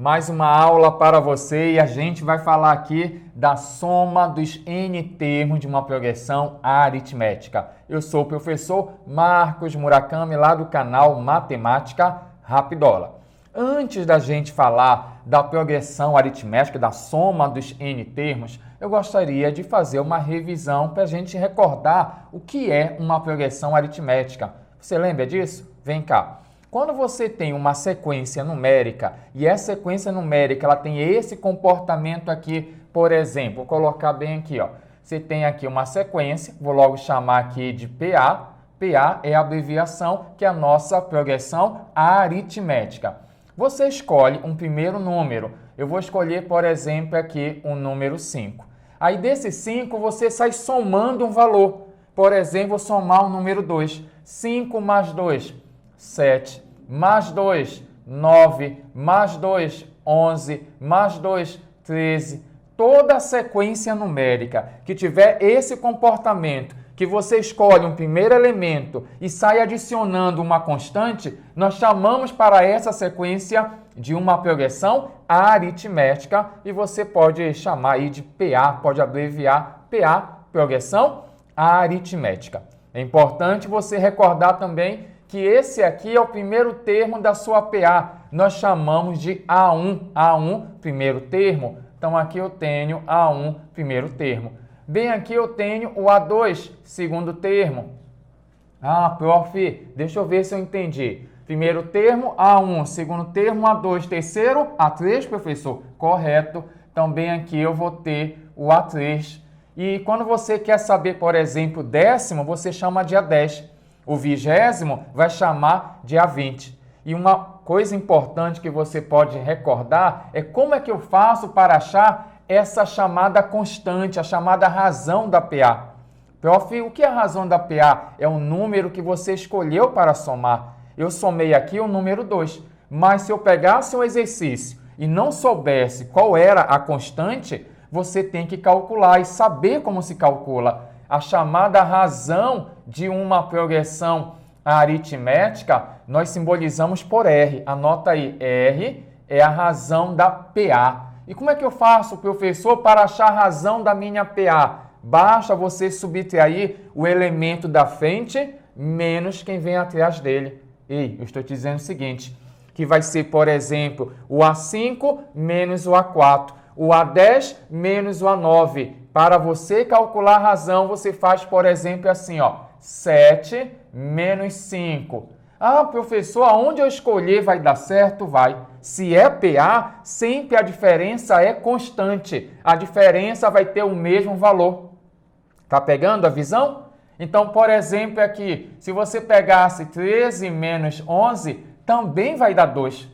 Mais uma aula para você e a gente vai falar aqui da soma dos N termos de uma progressão aritmética. Eu sou o professor Marcos Murakami, lá do canal Matemática Rapidola. Antes da gente falar da progressão aritmética, da soma dos N termos, eu gostaria de fazer uma revisão para a gente recordar o que é uma progressão aritmética. Você lembra disso? Vem cá. Quando você tem uma sequência numérica e essa sequência numérica ela tem esse comportamento aqui, por exemplo, vou colocar bem aqui, ó. Você tem aqui uma sequência, vou logo chamar aqui de PA. PA é a abreviação que é a nossa progressão aritmética. Você escolhe um primeiro número. Eu vou escolher, por exemplo, aqui o número 5. Aí desse 5 você sai somando um valor. Por exemplo, vou somar o número 2. 5 mais 2. 7, mais 2, 9, mais 2, 11, mais 2, 13. Toda a sequência numérica que tiver esse comportamento, que você escolhe um primeiro elemento e sai adicionando uma constante, nós chamamos para essa sequência de uma progressão aritmética e você pode chamar aí de PA, pode abreviar PA, progressão aritmética. É importante você recordar também que esse aqui é o primeiro termo da sua PA. Nós chamamos de A1. A1, primeiro termo. Então, aqui eu tenho A1, primeiro termo. Bem aqui eu tenho o A2, segundo termo. Ah, prof, deixa eu ver se eu entendi. Primeiro termo, A1. Segundo termo, A2. Terceiro, A3, professor? Correto. Então, bem aqui eu vou ter o A3. E quando você quer saber, por exemplo, décimo, você chama de A10. O 20º vai chamar de A20. E uma coisa importante que você pode recordar é como é que eu faço para achar essa chamada constante, a chamada razão da PA. Prof, o que é a razão da PA? É o número que você escolheu para somar. Eu somei aqui o número 2, mas se eu pegasse um exercício e não soubesse qual era a constante, você tem que calcular e saber como se calcula. A chamada razão de uma progressão aritmética, nós simbolizamos por R. Anota aí, R é a razão da PA. E como é que eu faço, professor, para achar a razão da minha PA? Basta você subtrair o elemento da frente menos quem vem atrás dele. Ei, eu estou te dizendo o seguinte, que vai ser, por exemplo, o A5 menos o A4, o A10 menos o A9. Para você calcular a razão, você faz, por exemplo, assim, ó, 7 menos 5. Ah, professor, aonde eu escolher vai dar certo? Vai. Se é PA, sempre a diferença é constante. A diferença vai ter o mesmo valor. Tá pegando a visão? Então, por exemplo, aqui, se você pegasse 13 menos 11, também vai dar 2.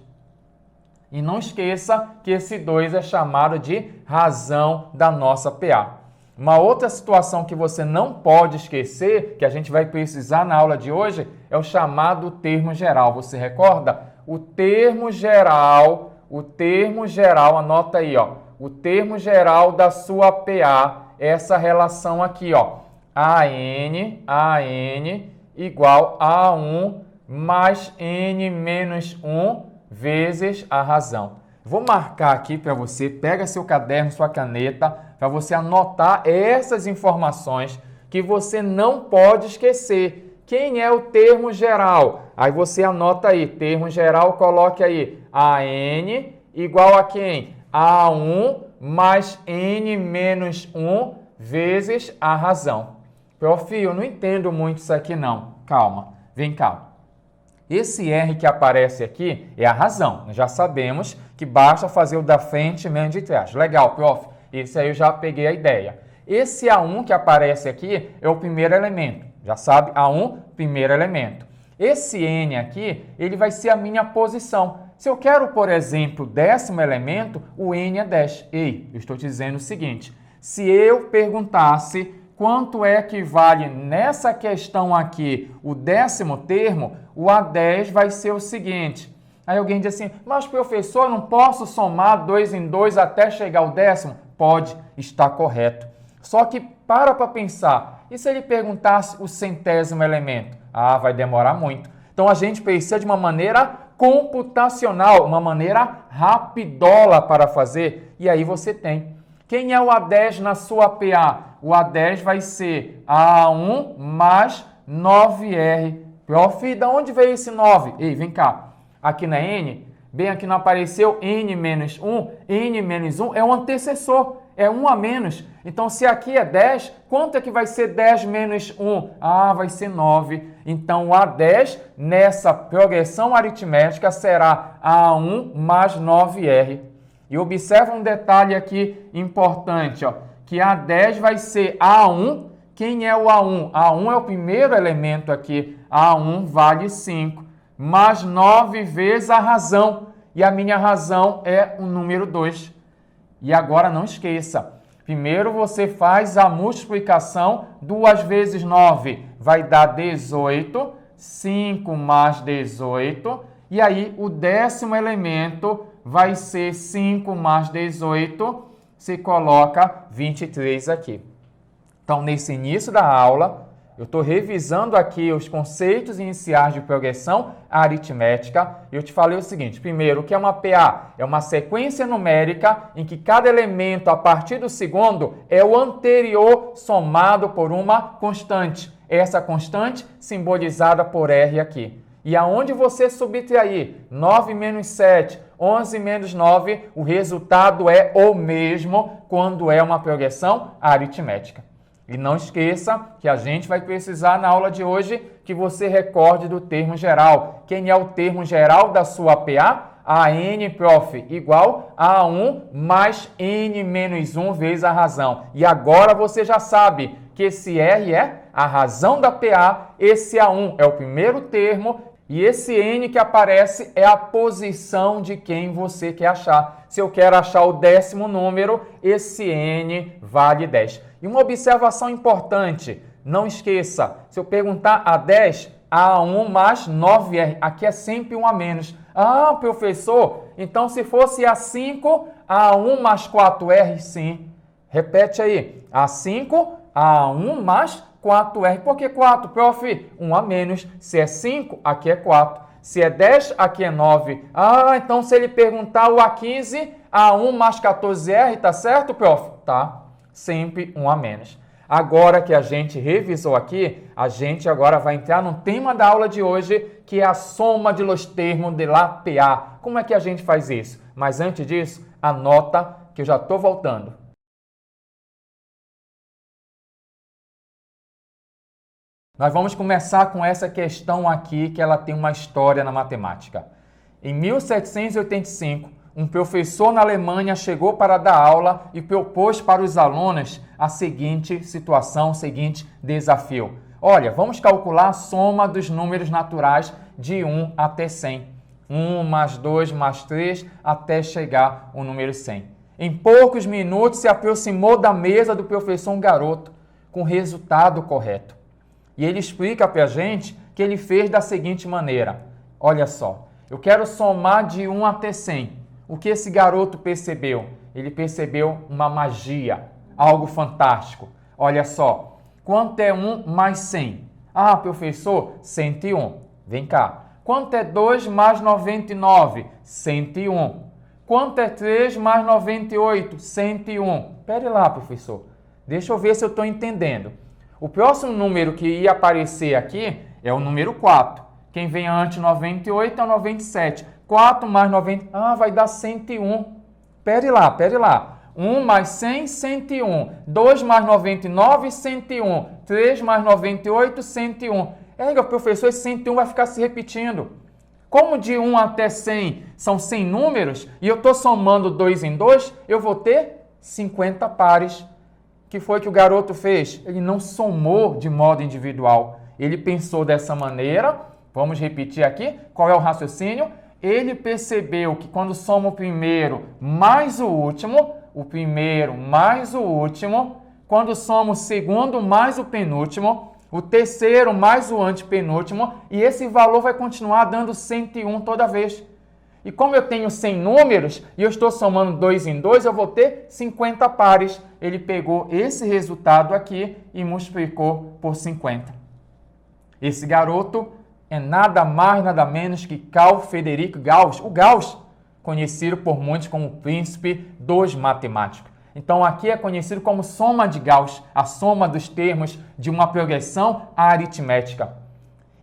E não esqueça que esse 2 é chamado de razão da nossa PA. Uma outra situação que você não pode esquecer, que a gente vai precisar na aula de hoje, é o chamado termo geral. Você recorda? O termo geral, anota aí, ó. O termo geral da sua PA é essa relação aqui, ó. AN igual a 1 mais N menos 1 vezes a razão. Vou marcar aqui para você, pega seu caderno, sua caneta, para você anotar essas informações que você não pode esquecer. Quem é o termo geral? Aí você anota aí, termo geral, coloque aí AN igual a quem? A1 mais N menos 1 vezes a razão. Prof, eu não entendo muito isso aqui não. Calma, vem cá. Esse R que aparece aqui é a razão. Nós já sabemos que basta fazer o da frente menos de trás. Legal, prof. Esse aí eu já peguei a ideia. Esse A1 que aparece aqui é o primeiro elemento. Já sabe? A1, primeiro elemento. Esse N aqui, ele vai ser a minha posição. Se eu quero, por exemplo, o décimo elemento, o N é 10. Ei, eu estou te dizendo o seguinte. Se eu perguntasse quanto é que vale nessa questão aqui o décimo termo, o A10 vai ser o seguinte. Aí alguém diz assim, mas professor, eu não posso somar 2 em 2 até chegar ao décimo? Pode, está correto. Só que para pensar, e se ele perguntasse o centésimo elemento? Ah, vai demorar muito. Então a gente precisa de uma maneira computacional, uma maneira rapidola para fazer. E aí você tem. Quem é o A10 na sua PA? O A10 vai ser A1 mais 9R. Prof, de onde veio esse 9? Ei, vem cá. Aqui na N, bem aqui não apareceu N menos 1. N menos 1 é o antecessor, é 1 a menos. Então, se aqui é 10, quanto é que vai ser 10 menos 1? Ah, vai ser 9. Então, o A10 nessa progressão aritmética será A1 mais 9R. E observa um detalhe aqui importante, ó, que A10 vai ser A1. Quem é o A1? A1 é o primeiro elemento aqui. A1 vale 5, mais 9 vezes a razão. E a minha razão é o número 2. E agora não esqueça, primeiro você faz a multiplicação, 2 vezes 9 vai dar 18, 5 mais 18, e aí o décimo elemento vai ser 5 mais 18, se coloca 23 aqui. Então, nesse início da aula, eu estou revisando aqui os conceitos iniciais de progressão aritmética. Eu te falei o seguinte, primeiro, o que é uma PA? É uma sequência numérica em que cada elemento, a partir do segundo, é o anterior somado por uma constante. Essa constante simbolizada por R aqui. E aonde você subtrair 9 menos 7, 11 menos 9, o resultado é o mesmo quando é uma progressão aritmética. E não esqueça que a gente vai precisar na aula de hoje que você recorde do termo geral. Quem é o termo geral da sua PA? A n, prof, igual a 1 mais n menos 1 vezes a razão. E agora você já sabe que esse R é a razão da PA, esse A1 é o primeiro termo e esse n que aparece é a posição de quem você quer achar. Se eu quero achar o décimo número, esse n vale 10. E uma observação importante, não esqueça, se eu perguntar a 10, A1 mais 9R, aqui é sempre um a menos. Ah, professor, então se fosse A5, A1 mais 4R, sim. Repete aí, A5, A1 mais 4R. Por que 4, prof? 1 a menos. Se é 5, aqui é 4. Se é 10, aqui é 9. Ah, então se ele perguntar o A15, A1 mais 14R, tá certo, prof? Tá. Sempre 1 a menos. Agora que a gente revisou aqui, a gente agora vai entrar no tema da aula de hoje, que é a soma de los termos de la PA. Como é que a gente faz isso? Mas antes disso, anota que eu já estou voltando. Nós vamos começar com essa questão aqui, que ela tem uma história na matemática. Em 1785, um professor na Alemanha chegou para dar aula e propôs para os alunos a seguinte situação, o seguinte desafio. Olha, vamos calcular a soma dos números naturais de 1 até 100. 1 mais 2 mais 3 até chegar ao número 100. Em poucos minutos se aproximou da mesa do professor um garoto com o resultado correto. E ele explica para a gente que ele fez da seguinte maneira. Olha só, eu quero somar de 1 até 100. O que esse garoto percebeu? Ele percebeu uma magia, algo fantástico. Olha só, quanto é 1 mais 100? Ah, professor, 101. Vem cá. Quanto é 2 mais 99? 101. Quanto é 3 mais 98? 101. Pera lá, professor. Deixa eu ver se eu estou entendendo. O próximo número que ia aparecer aqui é o número 4. Quem vem antes de 98 é o 97. 4 mais 90... Ah, vai dar 101. Pere lá. 1 mais 100, 101. 2 mais 99, 101. 3 mais 98, 101. Professor, esse 101 vai ficar se repetindo. Como de 1 até 100 são 100 números e eu estou somando 2 em 2, eu vou ter 50 pares. O que foi que o garoto fez? Ele não somou de modo individual. Ele pensou dessa maneira. Vamos repetir aqui. Qual é o raciocínio? Ele percebeu que quando soma o primeiro mais o primeiro mais o último, quando soma o segundo mais o penúltimo, o terceiro mais o antepenúltimo, e esse valor vai continuar dando 101 toda vez. E como eu tenho 100 números e eu estou somando 2 em 2, eu vou ter 50 pares. Ele pegou esse resultado aqui e multiplicou por 50. Esse garoto é nada mais, nada menos que Carl Friedrich Gauss, o Gauss, conhecido por muitos como o príncipe dos matemáticos. Então, aqui é conhecido como soma de Gauss, a soma dos termos de uma progressão aritmética.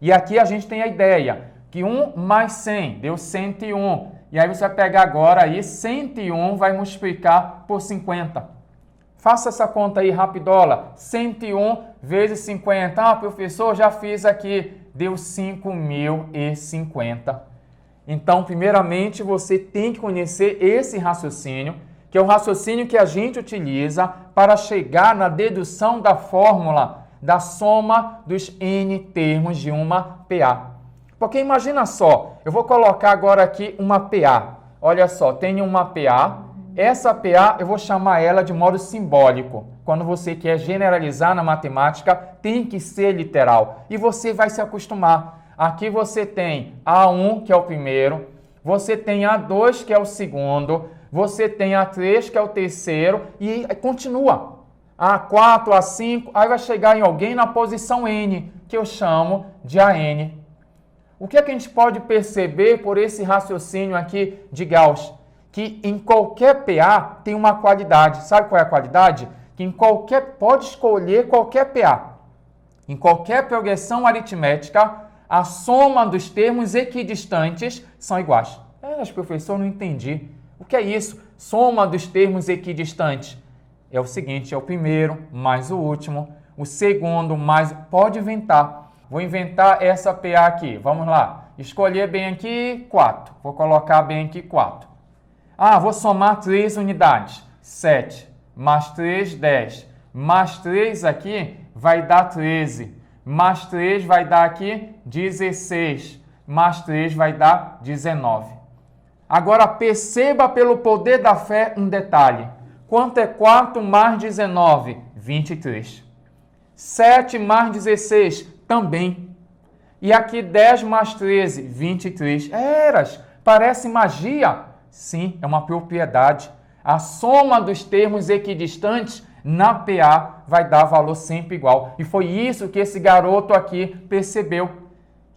E aqui a gente tem a ideia que 1 mais 100 deu 101. E aí você vai pegar agora aí 101 vai multiplicar por 50. Faça essa conta aí rapidola. 101 vezes 50. Ah, professor, já fiz aqui. Deu 5.050. Então, primeiramente, você tem que conhecer esse raciocínio, que é o raciocínio que a gente utiliza para chegar na dedução da fórmula da soma dos N termos de uma PA. Porque imagina só, eu vou colocar agora aqui uma PA. Olha só, tenho uma PA. Essa PA eu vou chamar ela de modo simbólico. Quando você quer generalizar na matemática, tem que ser literal. E você vai se acostumar. Aqui você tem A1, que é o primeiro. Você tem A2, que é o segundo. Você tem A3, que é o terceiro. E continua. A4, A5, aí vai chegar em alguém na posição N, que eu chamo de AN. O que é que a gente pode perceber por esse raciocínio aqui de Gauss? Que em qualquer PA tem uma qualidade. Sabe qual é a qualidade? Que pode escolher qualquer PA. Em qualquer progressão aritmética, a soma dos termos equidistantes são iguais. Mas professor, não entendi. O que é isso? Soma dos termos equidistantes. É o seguinte, é o primeiro mais o último, o segundo mais... Pode inventar. Vou inventar essa PA aqui. Vamos lá. Escolher bem aqui 4. Vou colocar bem aqui 4. Ah, vou somar 3 unidades. 7. Mais 3, 10. Mais 3 aqui vai dar 13. Mais 3 vai dar aqui 16. Mais 3 vai dar 19. Agora perceba pelo poder da fé um detalhe. Quanto é 4 mais 19? 23. 7 mais 16? Também. E aqui 10 mais 13? 23. Parece magia? Sim, é uma propriedade. A soma dos termos equidistantes na PA vai dar valor sempre igual. E foi isso que esse garoto aqui percebeu,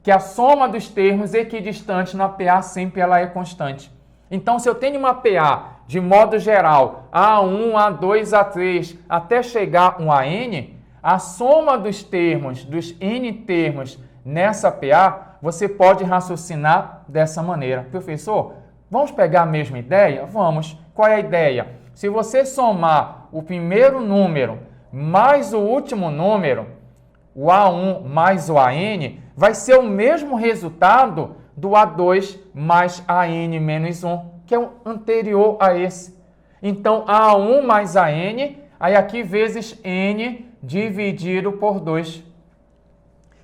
que a soma dos termos equidistantes na PA sempre ela é constante. Então, se eu tenho uma PA de modo geral, A1, A2, A3, até chegar um AN, a soma dos termos, dos N termos nessa PA, você pode raciocinar dessa maneira. Professor, vamos pegar a mesma ideia? Vamos. Qual é a ideia? Se você somar o primeiro número mais o último número, o A1 mais o AN, vai ser o mesmo resultado do A2 mais AN menos 1, que é o anterior a esse. Então, A1 mais AN, aí aqui vezes N dividido por 2.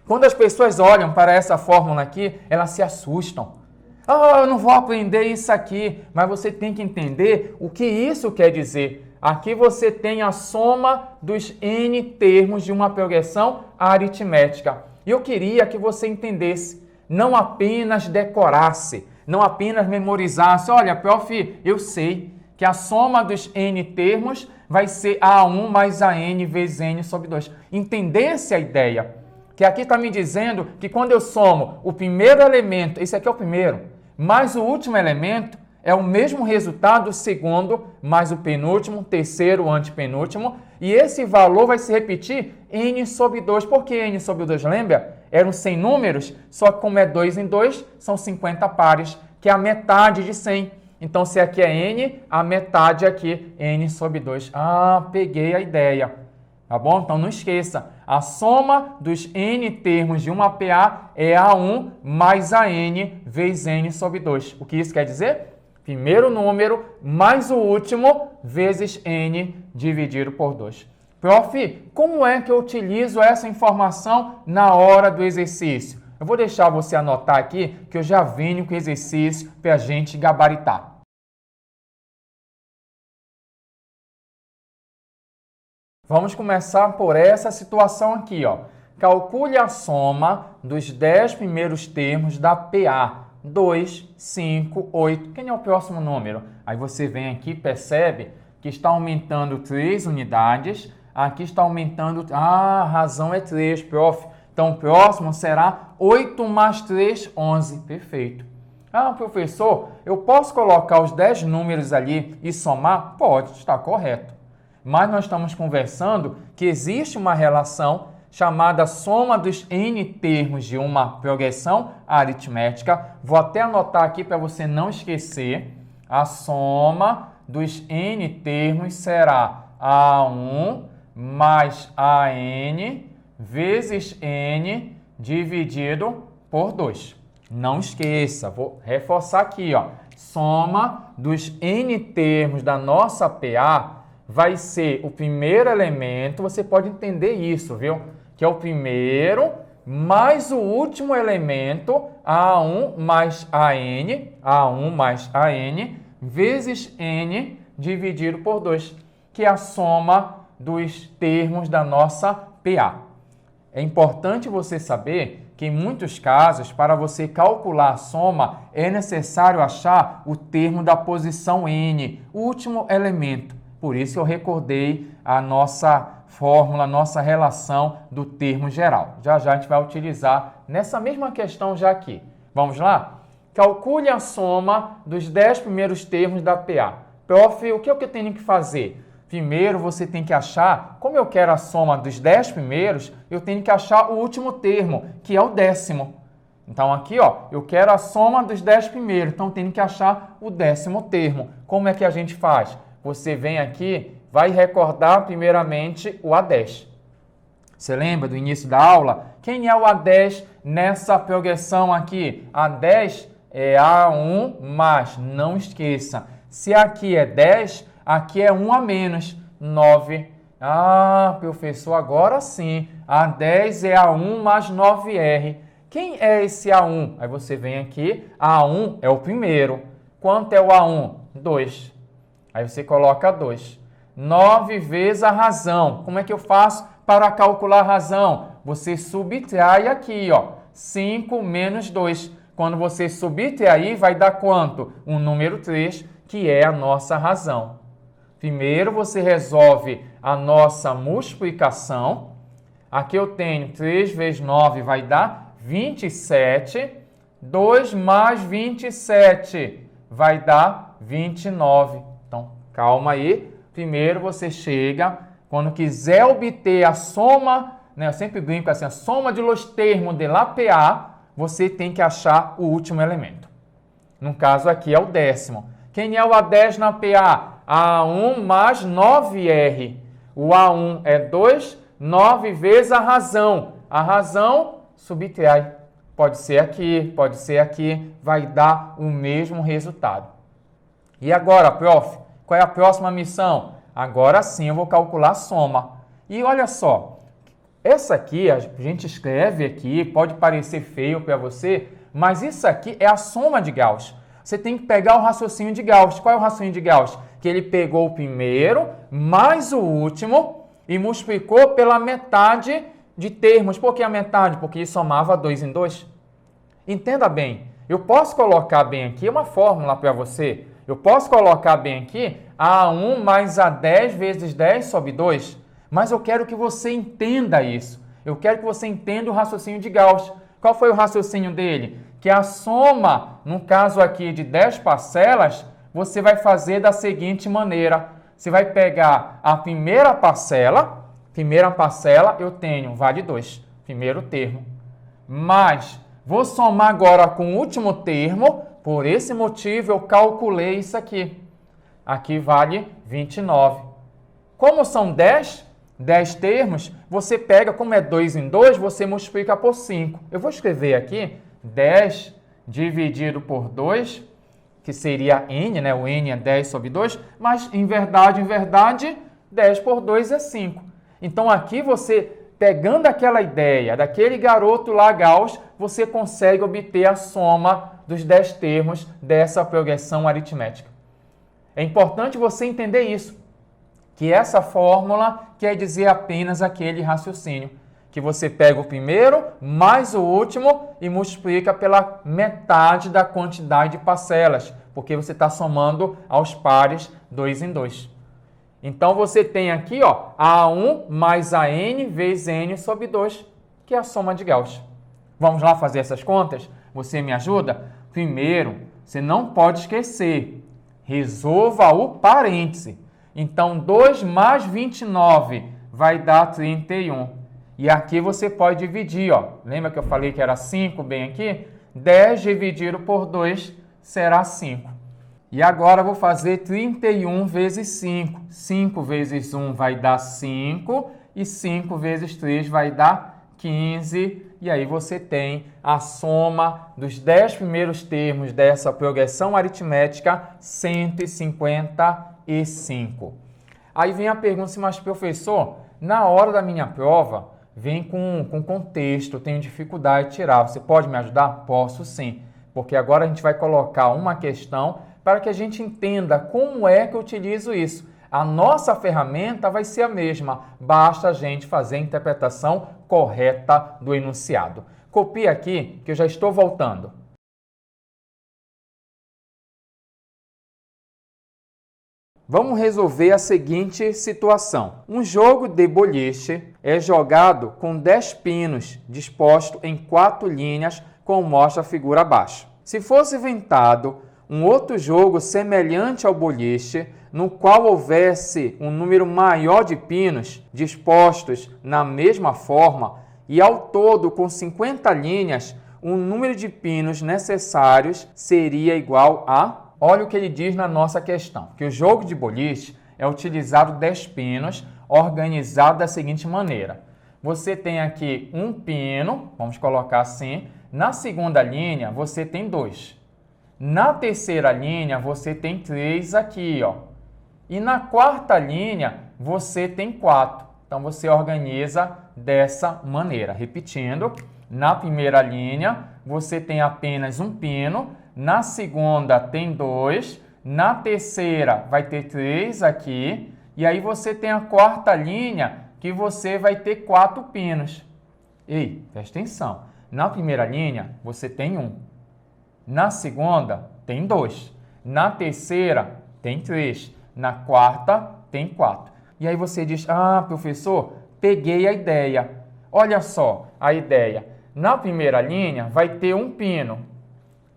Quando as pessoas olham para essa fórmula aqui, elas se assustam. Ah, eu não vou aprender isso aqui, mas você tem que entender o que isso quer dizer. Aqui você tem a soma dos N termos de uma progressão aritmética. E eu queria que você entendesse, não apenas decorasse, não apenas memorizasse. Olha, prof, eu sei que a soma dos N termos vai ser A1 mais AN vezes N sobre 2. Entendesse a ideia? Que aqui está me dizendo que quando eu somo o primeiro elemento, esse aqui é o primeiro, mais o último elemento, é o mesmo resultado do segundo, mais o penúltimo, terceiro, antepenúltimo, e esse valor vai se repetir N sobre 2. Por que N sobre 2? Lembra? Eram 100 números, só que como é 2 em 2, são 50 pares, que é a metade de 100. Então, se aqui é N, a metade aqui, N sobre 2. Ah, peguei a ideia. Tá bom? Então, não esqueça. A soma dos N termos de uma PA é A1 mais AN vezes N sobre 2. O que isso quer dizer? Primeiro número mais o último vezes N dividido por 2. Prof, como é que eu utilizo essa informação na hora do exercício? Eu vou deixar você anotar aqui que eu já venho com o exercício para a gente gabaritar. Vamos começar por essa situação aqui, ó. Calcule a soma dos 10 primeiros termos da PA. 2, 5, 8. Quem é o próximo número? Aí você vem aqui e percebe que está aumentando 3 unidades. Aqui está aumentando... Ah, a razão é 3, prof. Então, Então, o próximo será 8 mais 3, 11. Perfeito. Ah, professor, eu posso colocar os 10 números ali e somar? Pode, está correto. Mas nós estamos conversando que existe uma relação chamada soma dos n termos de uma progressão aritmética. Vou até anotar aqui para você não esquecer. A soma dos n termos será A1 mais AN vezes n dividido por 2. Não esqueça, vou reforçar aqui, ó. Soma dos n termos da nossa PA vai ser o primeiro elemento, você pode entender isso, viu? Que é o primeiro mais o último elemento, A1 mais A1 mais AN, vezes n dividido por 2, que é a soma dos termos da nossa PA. É importante você saber que, em muitos casos, para você calcular a soma, é necessário achar o termo da posição n, o último elemento. Por isso eu recordei a nossa fórmula, a nossa relação do termo geral. Já já a gente vai utilizar nessa mesma questão já aqui. Vamos lá? Calcule a soma dos 10 primeiros termos da PA. Prof, o que eu tenho que fazer? Primeiro você tem que achar, como eu quero a soma dos 10 primeiros, eu tenho que achar o último termo, que é o 10º. Então aqui, ó, eu quero a soma dos 10 primeiros, então tenho que achar o 10º termo. Como é que a gente faz? Você vem aqui, vai recordar primeiramente o A10. Você lembra do início da aula? Quem é o A10 nessa progressão aqui? A10 é A1 mais, não esqueça, se aqui é 10, aqui é 1 a menos, 9. Ah, professor, agora sim, A10 é A1 mais 9R. Quem é esse A1? Aí você vem aqui, A1 é o primeiro. Quanto é o A1? 2. Aí você coloca 2. 9 vezes a razão. Como é que eu faço para calcular a razão? Você subtrai aqui, ó, 5 menos 2. Quando você subtrair, vai dar quanto? O número 3, que é a nossa razão. Primeiro você resolve a nossa multiplicação. Aqui eu tenho 3 vezes 9 vai dar 27. 2 mais 27 vai dar 29. Então, calma aí. Primeiro você chega, quando quiser obter a soma, né, eu sempre brinco assim, a soma de los termos de la PA, você tem que achar o último elemento. No caso aqui é o 10º. Quem é o A10 na PA? A1 mais 9R. O A1 é 2, 9 vezes a razão. A razão, subtrai. Pode ser aqui, vai dar o mesmo resultado. E agora, prof, qual é a próxima missão? Agora sim eu vou calcular a soma. E olha só, essa aqui a gente escreve aqui, pode parecer feio para você, mas isso aqui é a soma de Gauss. Você tem que pegar o raciocínio de Gauss. Qual é o raciocínio de Gauss? Que ele pegou o primeiro mais o último e multiplicou pela metade de termos. Por que a metade? Porque ele somava 2 em 2. Entenda bem, eu posso colocar bem aqui uma fórmula para você. Eu posso colocar bem aqui A1 mais A10 vezes 10 sobre 2. Mas eu quero que você entenda isso. Eu quero que você entenda o raciocínio de Gauss. Qual foi o raciocínio dele? Que a soma, no caso aqui de 10 parcelas, você vai fazer da seguinte maneira. Você vai pegar a primeira parcela eu tenho, vale 2, primeiro termo. Mas vou somar agora com o último termo, por esse motivo eu calculei isso aqui. Aqui vale 29. Como são 10 termos, você pega, como é 2 em 2, você multiplica por 5. Eu vou escrever aqui 10 dividido por 2, que seria n, né? O n é 10 sobre 2, mas em verdade, 10 por 2 é 5. Então aqui você, pegando aquela ideia daquele garoto lá, Gauss, você consegue obter a soma dos 10 termos dessa progressão aritmética. É importante você entender isso, que essa fórmula quer dizer apenas aquele raciocínio, que você pega o primeiro mais o último e multiplica pela metade da quantidade de parcelas, porque você está somando aos pares 2 em 2. Então você tem aqui, ó, A1 mais AN vezes N sobre 2, que é a soma de Gauss. Vamos lá fazer essas contas? Você me ajuda? Primeiro, você não pode esquecer, resolva o parêntese. Então, 2 mais 29 vai dar 31. E aqui você pode dividir, ó. Lembra que eu falei que era 5 bem aqui? 10 dividido por 2 será 5. E agora eu vou fazer 31 vezes 5. 5 vezes 1 vai dar 5 e 5 vezes 3 vai dar 15. E aí você tem a soma dos 10 primeiros termos dessa progressão aritmética, 155. Aí vem a pergunta, mas professor, na hora da minha prova, vem com contexto, eu tenho dificuldade de tirar. Você pode me ajudar? Posso sim, porque agora a gente vai colocar uma questão para que a gente entenda como é que eu utilizo isso. A nossa ferramenta vai ser a mesma, basta a gente fazer a interpretação correta do enunciado. Copia aqui que eu já estou voltando. Vamos resolver a seguinte situação. Um jogo de boliche é jogado com 10 pinos dispostos em 4 linhas, como mostra a figura abaixo. Se fosse inventado um outro jogo semelhante ao boliche, no qual houvesse um número maior de pinos dispostos na mesma forma e ao todo com 50 linhas, o número de pinos necessários seria igual a... Olha o que ele diz na nossa questão, que o jogo de boliche é utilizado 10 pinos organizado da seguinte maneira. Você tem aqui um pino, vamos colocar assim, na segunda linha você tem 2. Na terceira linha você tem 3 aqui, ó. E na quarta linha você tem 4. Então você organiza dessa maneira. Repetindo, na primeira linha você tem apenas um pino, na segunda tem 2, na terceira vai ter 3 aqui, e aí você tem a quarta linha que você vai ter 4 pinos. Ei, presta atenção. Na primeira linha você tem 1. Na segunda tem 2. Na terceira tem 3. Na quarta tem 4. E aí você diz, professor, peguei a ideia. Olha só a ideia. Na primeira linha vai ter um pino.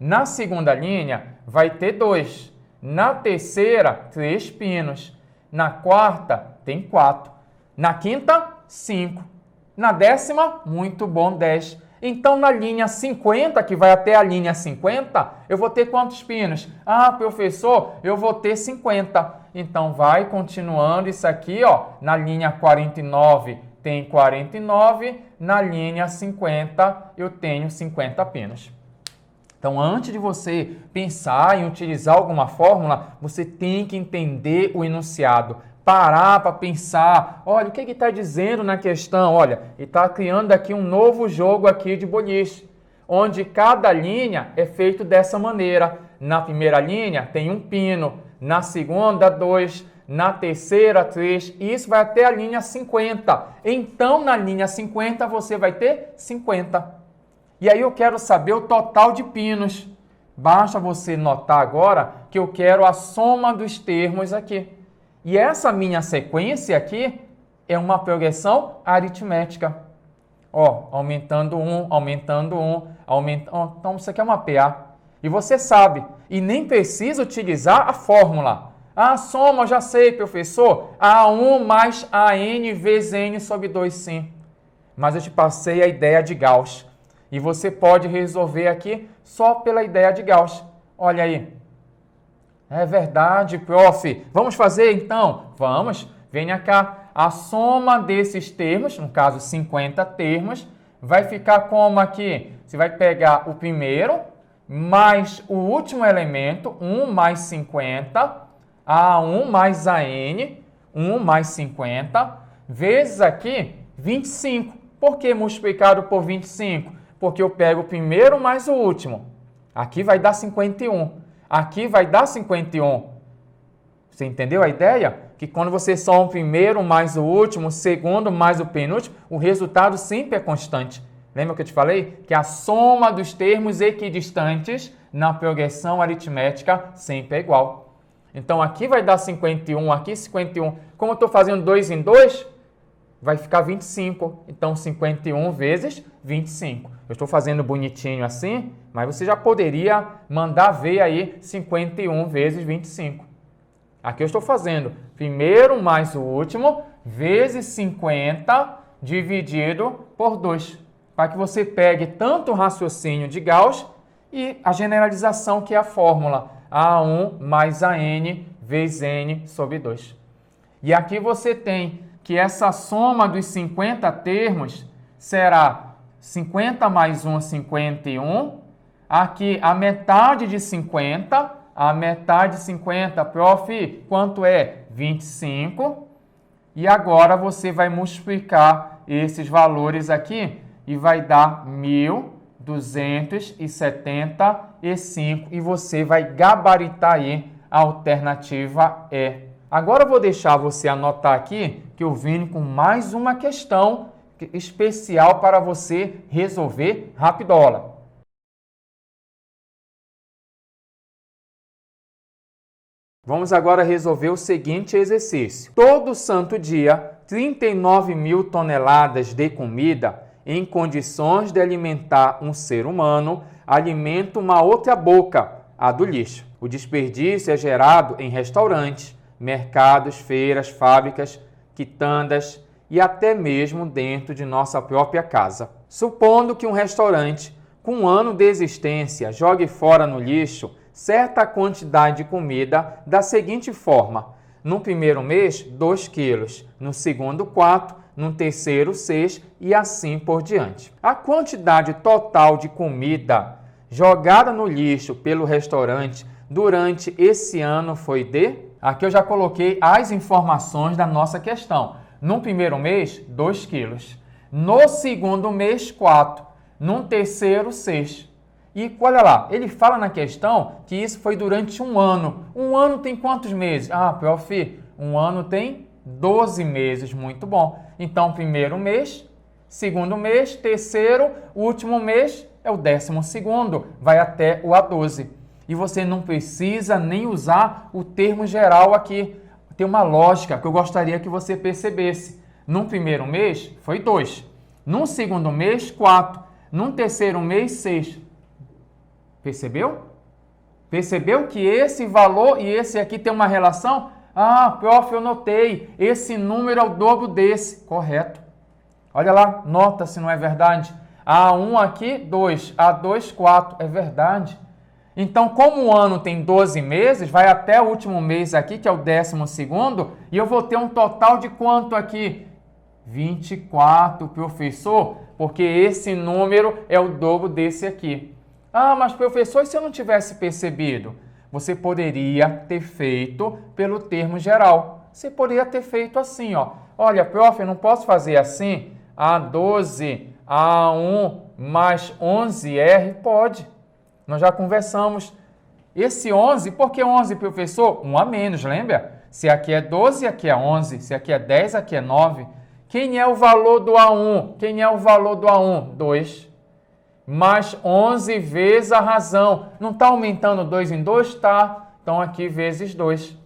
Na segunda linha vai ter 2. Na terceira, 3 pinos. Na quarta tem 4. Na quinta, 5. Na décima, muito bom, 10. Então, na linha 50, que vai até a linha 50, eu vou ter quantos pinos? Professor, eu vou ter 50. Então, vai continuando isso aqui, ó. Na linha 49 tem 49, na linha 50 eu tenho 50 pinos. Então, antes de você pensar em utilizar alguma fórmula, você tem que entender o enunciado. Parar para pensar, olha, o que ele está dizendo na questão? Olha, ele está criando aqui um novo jogo aqui de boliche, onde cada linha é feito dessa maneira. Na primeira linha tem um pino, na segunda 2, na terceira 3, e isso vai até a linha 50. Então, na linha 50 você vai ter 50. E aí eu quero saber o total de pinos. Basta você notar agora que eu quero a soma dos termos aqui. E essa minha sequência aqui é uma progressão aritmética. Ó, aumentando 1, aumentando 1, aumentando... Então isso aqui é uma PA. E você sabe, e nem precisa utilizar a fórmula. A soma eu já sei, professor. A1 mais AN vezes N sobre 2, sim. Mas eu te passei a ideia de Gauss. E você pode resolver aqui só pela ideia de Gauss. Olha aí. É verdade, prof. Vamos fazer então? Vamos. Venha cá. A soma desses termos, no caso 50 termos, vai ficar como aqui? Você vai pegar o primeiro mais o último elemento, 1 mais 50, A1 mais AN, 1 mais 50, vezes aqui 25. Por que multiplicado por 25? Porque eu pego o primeiro mais o último. Aqui vai dar 51. Aqui vai dar 51. Você entendeu a ideia? Que quando você soma o primeiro mais o último, o segundo mais o penúltimo, o resultado sempre é constante. Lembra que eu te falei? Que a soma dos termos equidistantes na progressão aritmética sempre é igual. Então aqui vai dar 51, aqui 51. Como eu estou fazendo 2 em 2, vai ficar 25. Então, 51 vezes 25. Eu estou fazendo bonitinho assim, mas você já poderia mandar ver aí 51 vezes 25. Aqui eu estou fazendo primeiro mais o último, vezes 50 dividido por 2. Para que você pegue tanto o raciocínio de Gauss e a generalização, que é a fórmula A1 mais AN vezes N sobre 2. E aqui você tem que essa soma dos 50 termos será 50 mais 1, 51. Aqui a metade de 50, prof, quanto é? 25. E agora você vai multiplicar esses valores aqui e vai dar 1.275 e você vai gabaritar aí a alternativa E. Agora eu vou deixar você anotar aqui que eu venho com mais uma questão especial para você resolver rapidola. Vamos agora resolver o seguinte exercício. Todo santo dia, 39.000 toneladas de comida em condições de alimentar um ser humano alimenta uma outra boca, a do lixo. O desperdício é gerado em restaurantes, mercados, feiras, fábricas, quitandas e até mesmo dentro de nossa própria casa. Supondo que um restaurante com 1 ano de existência jogue fora no lixo certa quantidade de comida da seguinte forma: no primeiro mês, 2 quilos, no segundo, 4, no terceiro, 6 e assim por diante. A quantidade total de comida jogada no lixo pelo restaurante durante esse ano foi de... Aqui eu já coloquei as informações da nossa questão. No primeiro mês, 2 quilos. No segundo mês, 4. No terceiro, 6. E olha lá, ele fala na questão que isso foi durante 1 ano. 1 ano tem quantos meses? Ah, prof, 1 ano tem 12 meses. Muito bom. Então, primeiro mês, segundo mês, terceiro, último mês é o 12º. Vai até o A12. E você não precisa nem usar o termo geral aqui. Tem uma lógica que eu gostaria que você percebesse. No primeiro mês, foi 2. No segundo mês, 4. No terceiro mês, 6. Percebeu? Percebeu que esse valor e esse aqui tem uma relação? Ah, prof, eu notei. Esse número é o dobro desse. Correto. Olha lá, nota se não é verdade. A1 aqui, 2. A2, 4. É verdade. Então, como o ano tem 12 meses, vai até o último mês aqui, que é o 12º, e eu vou ter um total de quanto aqui? 24, professor, porque esse número é o dobro desse aqui. Ah, mas professor, e se eu não tivesse percebido? Você poderia ter feito pelo termo geral. Você poderia ter feito assim, ó. Olha, prof, eu não posso fazer assim? A12, A1 mais 11R? Pode. Nós já conversamos. Esse 11, por que 11, professor? 1 a menos, lembra? Se aqui é 12, aqui é 11. Se aqui é 10, aqui é 9. Quem é o valor do A1? Quem é o valor do A1? 2. Mais 11 vezes a razão. Não está aumentando 2 em 2? Tá. Então, aqui vezes 2.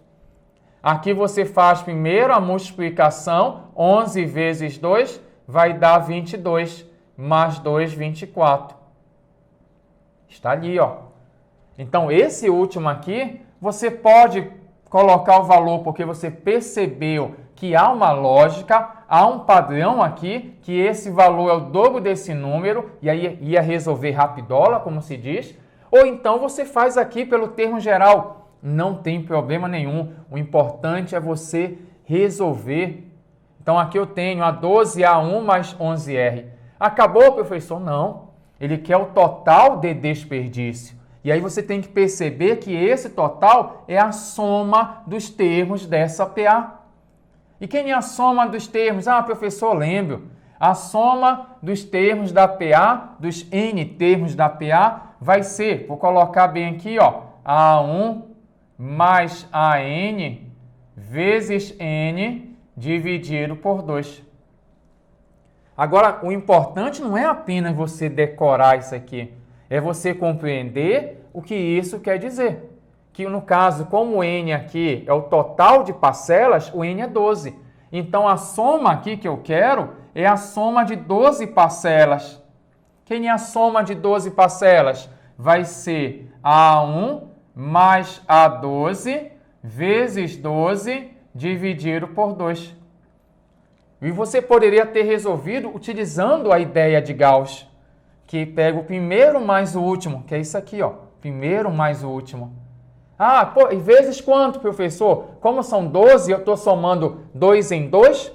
Aqui você faz primeiro a multiplicação. 11 vezes 2 vai dar 22. Mais 2, 24. Está ali, ó. Então, esse último aqui, você pode colocar o valor porque você percebeu que há uma lógica, há um padrão aqui, que esse valor é o dobro desse número, e aí ia resolver rapidola, como se diz. Ou então você faz aqui pelo termo geral. Não tem problema nenhum. O importante é você resolver. Então, aqui eu tenho a 12A1 mais 11R. Acabou, professor? Não. Ele quer o total de desperdício. E aí você tem que perceber que esse total é a soma dos termos dessa PA. E quem é a soma dos termos? Ah, professor, lembro. A soma dos termos da PA, dos N termos da PA, vai ser, vou colocar bem aqui, ó, A1 mais AN vezes N dividido por 2. Agora, o importante não é apenas você decorar isso aqui, é você compreender o que isso quer dizer. Que no caso, como o N aqui é o total de parcelas, o N é 12. Então, a soma aqui que eu quero é a soma de 12 parcelas. Quem é a soma de 12 parcelas? Vai ser A1 mais A12 vezes 12 dividido por 2. E você poderia ter resolvido utilizando a ideia de Gauss, que pega o primeiro mais o último, que é isso aqui, ó, primeiro mais o último. Ah, pô, e vezes quanto, professor? Como são 12, eu estou somando 2 em 2,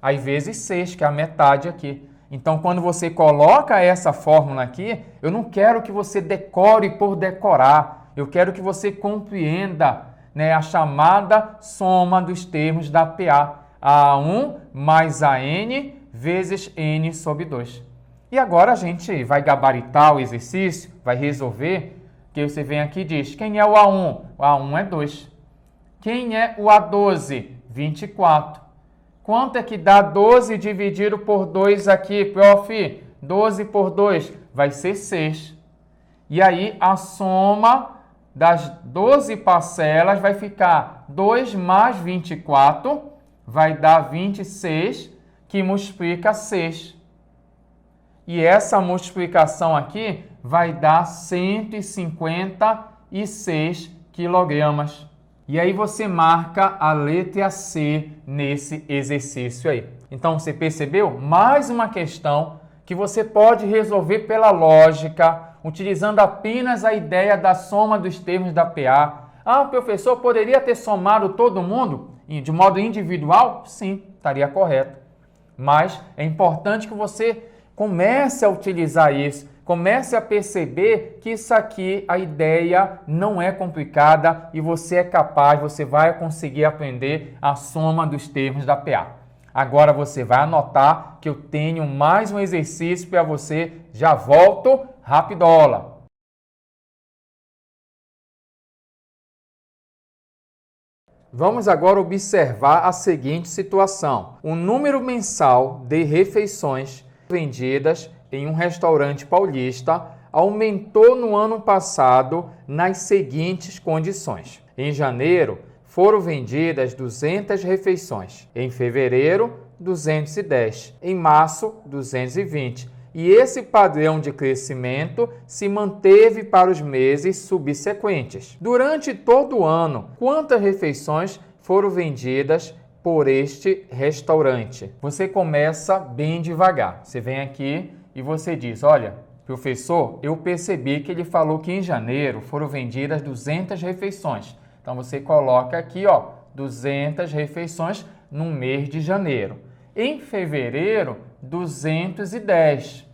aí vezes 6, que é a metade aqui. Então, quando você coloca essa fórmula aqui, eu não quero que você decore por decorar, eu quero que você compreenda, né, a chamada soma dos termos da PA. A1 mais AN vezes N sobre 2. E agora a gente vai gabaritar o exercício, vai resolver, que você vem aqui e diz, quem é o A1? O A1 é 2. Quem é o A12? 24. Quanto é que dá 12 dividido por 2 aqui, prof? 12 por 2 vai ser 6. E aí a soma das 12 parcelas vai ficar 2 mais 24, vai dar 26, que multiplica 6. E essa multiplicação aqui vai dar 156 quilogramas. E aí você marca a letra C nesse exercício aí. Então, você percebeu? Mais uma questão que você pode resolver pela lógica, utilizando apenas a ideia da soma dos termos da PA. Ah, o professor poderia ter somado todo mundo de modo individual? Sim, estaria correto. Mas é importante que você comece a utilizar isso. Comece a perceber que isso aqui, a ideia não é complicada e você é capaz, você vai conseguir aprender a soma dos termos da PA. Agora você vai anotar que eu tenho mais um exercício para você. Já volto, rapidola! Vamos agora observar a seguinte situação. O número mensal de refeições vendidas em um restaurante paulista aumentou no ano passado nas seguintes condições. Em janeiro, foram vendidas 200 refeições. Em fevereiro, 210. Em março, 220. E esse padrão de crescimento se manteve para os meses subsequentes. Durante todo o ano, quantas refeições foram vendidas por este restaurante? Você começa bem devagar. Você vem aqui e você diz, olha, professor, eu percebi que ele falou que em janeiro foram vendidas 200 refeições. Então, você coloca aqui, ó, 200 refeições no mês de janeiro. Em fevereiro, 210.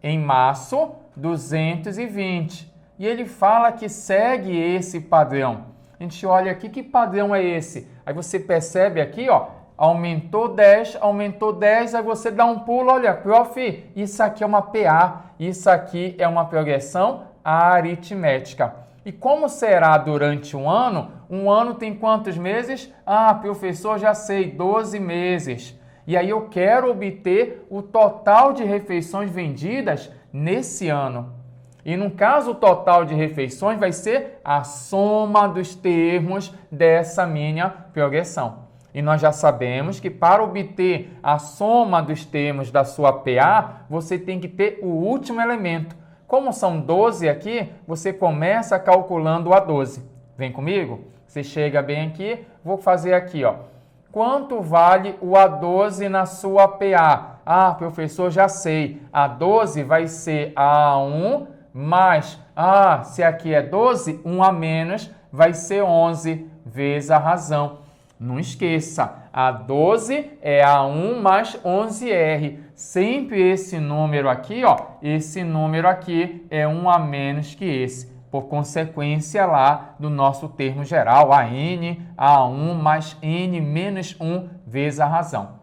Em março, 220. E ele fala que segue esse padrão. A gente olha aqui, que padrão é esse? Aí você percebe aqui, ó, aumentou 10, aí você dá um pulo, olha, prof, isso aqui é uma PA, isso aqui é uma progressão aritmética. E como será durante um ano? Um ano tem quantos meses? Ah, professor, já sei, 12 meses. E aí eu quero obter o total de refeições vendidas nesse ano. E no caso, o total de refeições vai ser a soma dos termos dessa minha progressão. E nós já sabemos que para obter a soma dos termos da sua PA, você tem que ter o último elemento. Como são 12 aqui, você começa calculando o A12. Vem comigo? Você chega bem aqui, vou fazer aqui, ó. Quanto vale o A12 na sua PA? Ah, professor, já sei. A12 vai ser A1 mais, se aqui é 12, 1 a menos vai ser 11 vezes a razão. Não esqueça, A12 é A1 mais 11R. Sempre esse número aqui, ó, esse número aqui é 1 a menos que esse. Por consequência lá do nosso termo geral, AN, A1 mais N menos 1 vezes a razão.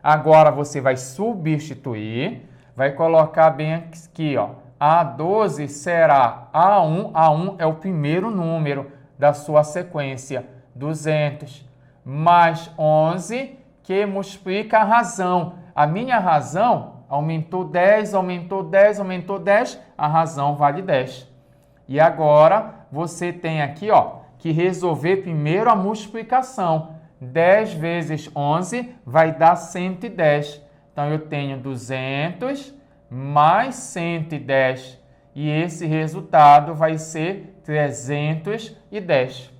Agora você vai substituir, vai colocar bem aqui, ó, A12 será A1, A1 é o primeiro número da sua sequência, 200, mais 11, que multiplica a razão. A minha razão aumentou 10, aumentou 10, aumentou 10, a razão vale 10. E agora você tem aqui, ó, que resolver primeiro a multiplicação. 10 vezes 11 vai dar 110. Então, eu tenho 200 mais 110. E esse resultado vai ser 310.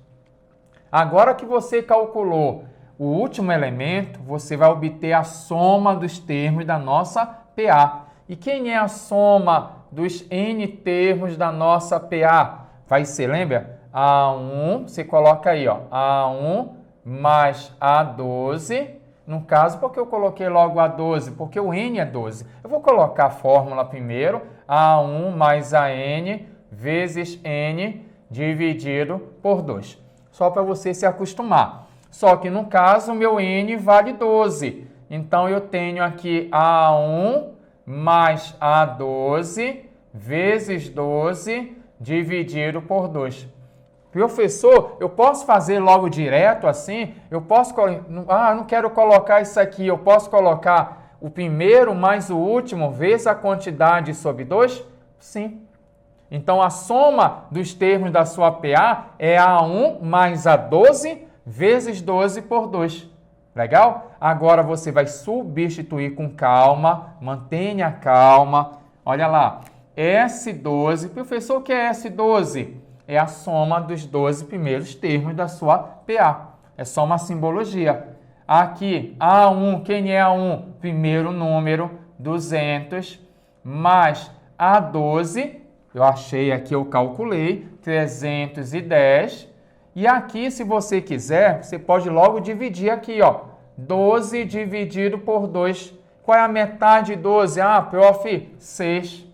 Agora que você calculou o último elemento, você vai obter a soma dos termos da nossa PA. E quem é a soma dos N termos da nossa PA? Vai ser, lembra? A1, você coloca aí, ó, A1 mais A12. No caso, por que eu coloquei logo A12? Porque o N é 12. Eu vou colocar a fórmula primeiro, A1 mais AN vezes N dividido por 2. Só para você se acostumar. Só que no caso, o meu N vale 12. Então, eu tenho aqui A1 mais A12 vezes 12 dividido por 2. Professor, eu posso fazer logo direto assim? Eu posso... não quero colocar isso aqui. Eu posso colocar o primeiro mais o último vezes a quantidade sobre 2? Sim. Então, a soma dos termos da sua PA é A1 mais A12 vezes 12 por 2. Legal? Agora, você vai substituir com calma. Mantenha calma. Olha lá. S12. Professor, o que é S12? É a soma dos 12 primeiros termos da sua PA. É só uma simbologia. Aqui, A1, quem é A1? Primeiro número, 200, mais A12, eu achei aqui, eu calculei, 310. E aqui, se você quiser, você pode logo dividir aqui, ó. 12 dividido por 2. Qual é a metade de 12? Ah, prof, 6.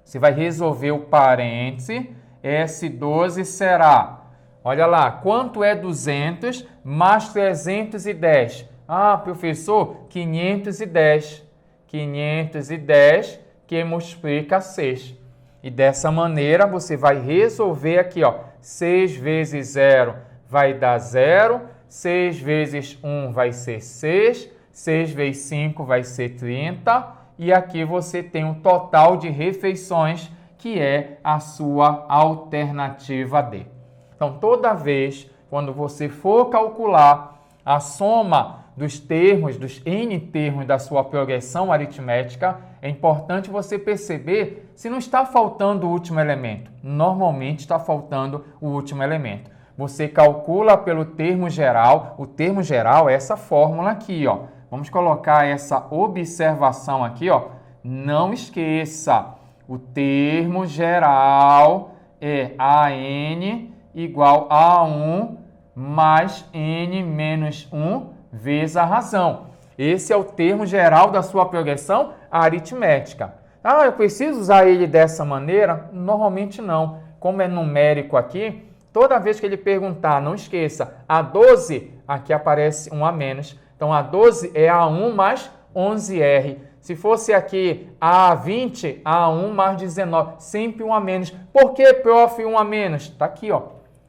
Você vai resolver o parêntese. S12 será, olha lá, quanto é 200 mais 310? Ah, professor, 510. 510 que multiplica 6. E dessa maneira você vai resolver aqui, ó. 6 vezes 0 vai dar 0. 6 vezes 1 vai ser 6. 6 vezes 5 vai ser 30. E aqui você tem um total de refeições, que é a sua alternativa D. Então, toda vez quando você for calcular a soma dos termos, dos N termos da sua progressão aritmética, é importante você perceber se não está faltando o último elemento. Normalmente está faltando o último elemento. Você calcula pelo termo geral. O termo geral é essa fórmula aqui, ó. Vamos colocar essa observação aqui, ó. Não esqueça. O termo geral é AN igual a 1 mais N menos 1 vezes a razão. Esse é o termo geral da sua progressão aritmética. Ah, eu preciso usar ele dessa maneira? Normalmente não. Como é numérico aqui, toda vez que ele perguntar, não esqueça, A12, aqui aparece um a menos. Então, A12 é A1 mais 11R. Se fosse aqui A20, A1 mais 19, sempre um a menos. Por que, prof, um a menos? Está aqui, ó.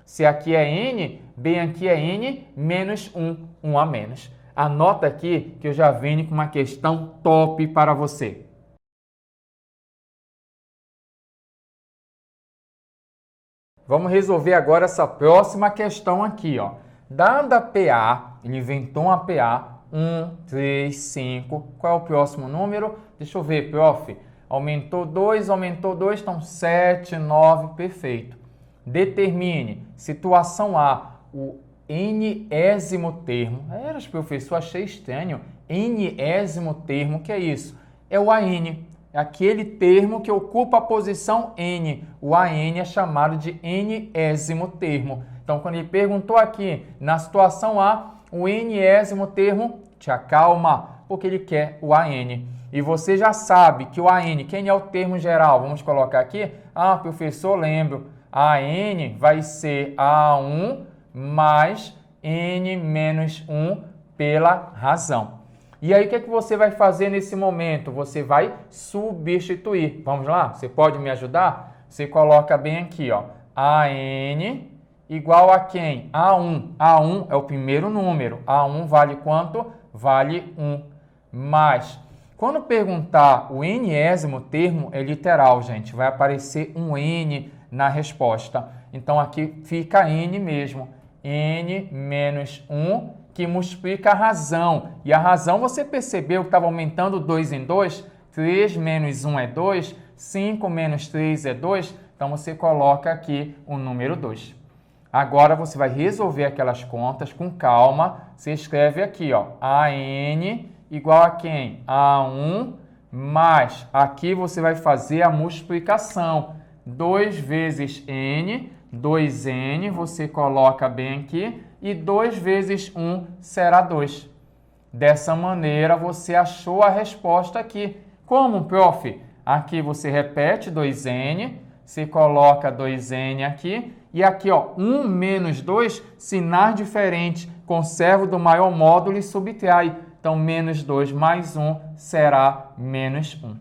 Se aqui é N, bem aqui é N menos 1, um a menos. Anota aqui que eu já venho com uma questão top para você. Vamos resolver agora essa próxima questão aqui, ó. Dada a PA, ele inventou uma PA, 1, 3, 5. Qual é o próximo número? Deixa eu ver, prof. Aumentou 2, então 7, 9, perfeito. Determine, situação A, o enésimo termo. Professor, achei estranho. Enésimo termo, o que é isso? É o AN. É aquele termo que ocupa a posição N. O AN é chamado de enésimo termo. Então, quando ele perguntou aqui, na situação A, o enésimo termo, te acalma, porque ele quer o AN. E você já sabe que o AN, quem é o termo geral? Vamos colocar aqui. Ah, professor, lembro. AN vai ser A1 mais N menos 1 pela razão. E aí, o que é que você vai fazer nesse momento? Você vai substituir. Vamos lá? Você pode me ajudar? Você coloca bem aqui, ó. AN igual a quem? A1. A1 é o primeiro número. A1 vale quanto? Vale 1. Mas, quando perguntar o enésimo termo, é literal, gente. Vai aparecer um N na resposta. Então, aqui fica N mesmo. n menos 1, que multiplica a razão. E a razão você percebeu que estava aumentando 2 em 2? 3 menos 1 é 2, 5 menos 3 é 2, então você coloca aqui o número 2. Agora você vai resolver aquelas contas com calma. Você escreve aqui, ó, AN igual a quem? A1 mais, aqui você vai fazer a multiplicação. 2 vezes n, 2n, você coloca bem aqui, e 2 vezes 1 será 2. Dessa maneira, você achou a resposta aqui. Como, prof? Aqui você repete 2n, você coloca 2n aqui, e aqui, ó, 1 menos 2, sinais diferentes, conserva do maior módulo e subtrai. Então, menos 2 mais 1 será menos 1.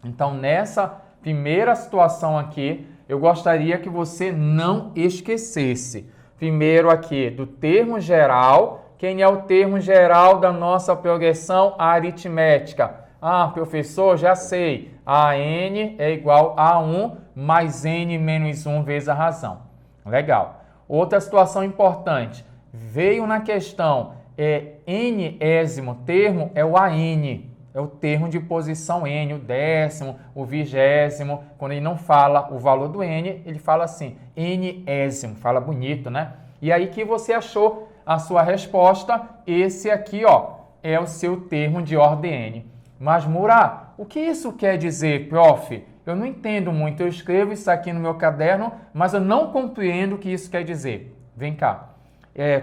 Então, nessa primeira situação aqui, eu gostaria que você não esquecesse. Primeiro aqui, do termo geral. Quem é o termo geral da nossa progressão aritmética? Ah, professor, já sei. AN é igual a 1 mais n menos 1 vezes a razão. Legal. Outra situação importante. Veio na questão, n-ésimo termo é o AN. É o termo de posição n, o décimo, o vigésimo. Quando ele não fala o valor do n, ele fala assim, n-ésimo. Fala bonito, né? E aí que você achou a sua resposta, esse aqui, ó, é o seu termo de ordem n. Mas, Murá, o que isso quer dizer, prof? Eu não entendo muito. Eu escrevo isso aqui no meu caderno, mas eu não compreendo o que isso quer dizer. Vem cá.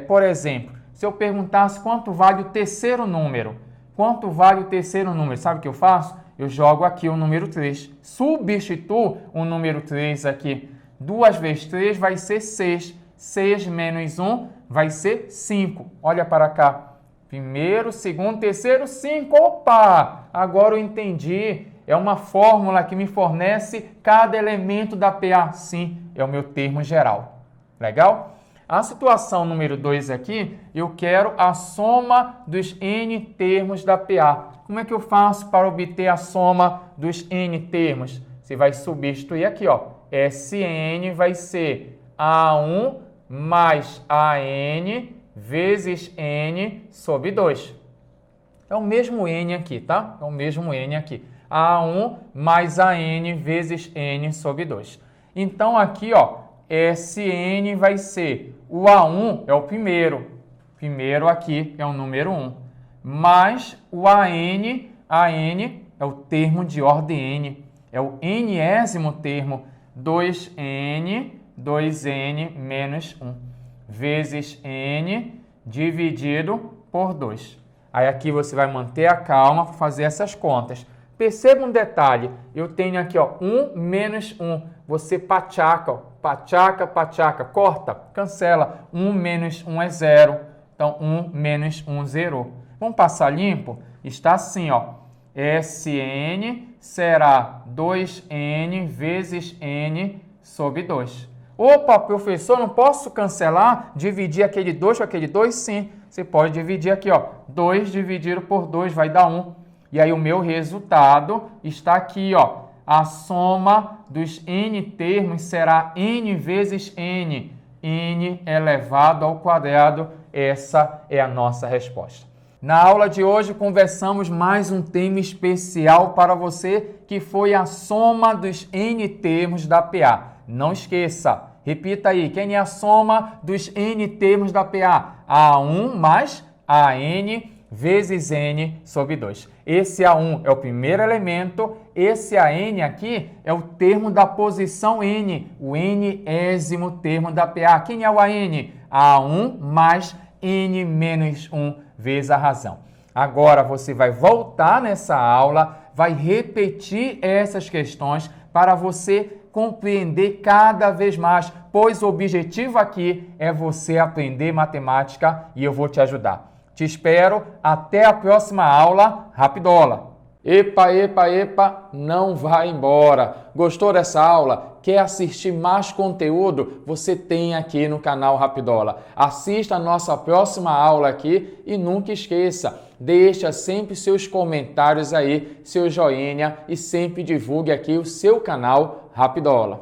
Por exemplo, se eu perguntasse quanto vale o terceiro número, quanto vale o terceiro número? Sabe o que eu faço? Eu jogo aqui o número 3. Substituo o número 3 aqui. 2 vezes 3 vai ser 6. 6 menos 1 vai ser 5. Olha para cá. Primeiro, segundo, terceiro, 5. Opa! Agora eu entendi. É uma fórmula que me fornece cada elemento da PA. Sim, é o meu termo geral. Legal? A situação número 2 aqui, eu quero a soma dos n termos da PA. Como é que eu faço para obter a soma dos n termos? Você vai substituir aqui, ó. Sn vai ser A1 mais AN vezes n sobre 2. É o mesmo n aqui, tá? É o mesmo n aqui. A1 mais AN vezes n sobre 2. Então, aqui, ó, Sn vai ser, o A1 é o primeiro. Primeiro aqui é o número 1. Mais o AN é o termo de ordem n. É o n-ésimo termo, 2n menos 1. Vezes n dividido por 2. Aí aqui você vai manter a calma para fazer essas contas. Perceba um detalhe, eu tenho aqui, ó, 1 menos 1. Você pachaca, ó, pachaca, corta, cancela. 1 menos 1 é 0. Então, 1 menos 1 zerou. Vamos passar limpo? Está assim, ó. Sn será 2n vezes n sobre 2. Opa, professor, não posso cancelar? Dividir aquele 2 com aquele 2? Sim, você pode dividir aqui, ó. 2 dividido por 2 vai dar 1. E aí o meu resultado está aqui, ó. A soma dos n termos será n vezes n. N elevado ao quadrado. Essa é a nossa resposta. Na aula de hoje, conversamos mais um tema especial para você, que foi a soma dos n termos da PA. Não esqueça, repita aí, quem é a soma dos n termos da PA? A1 mais AN vezes n sobre 2. Esse A1 é o primeiro elemento, esse AN aqui é o termo da posição n, o n-ésimo termo da PA. Quem é o AN? A1 mais n menos 1 vezes a razão. Agora você vai voltar nessa aula, vai repetir essas questões para você compreender cada vez mais, pois o objetivo aqui é você aprender matemática e eu vou te ajudar. Te espero até a próxima aula. Rapidola! Epa, não vai embora. Gostou dessa aula? Quer assistir mais conteúdo? Você tem aqui no canal Rapidola. Assista a nossa próxima aula aqui e nunca esqueça, deixa sempre seus comentários aí, seu joinha e sempre divulgue aqui o seu canal Rapidola.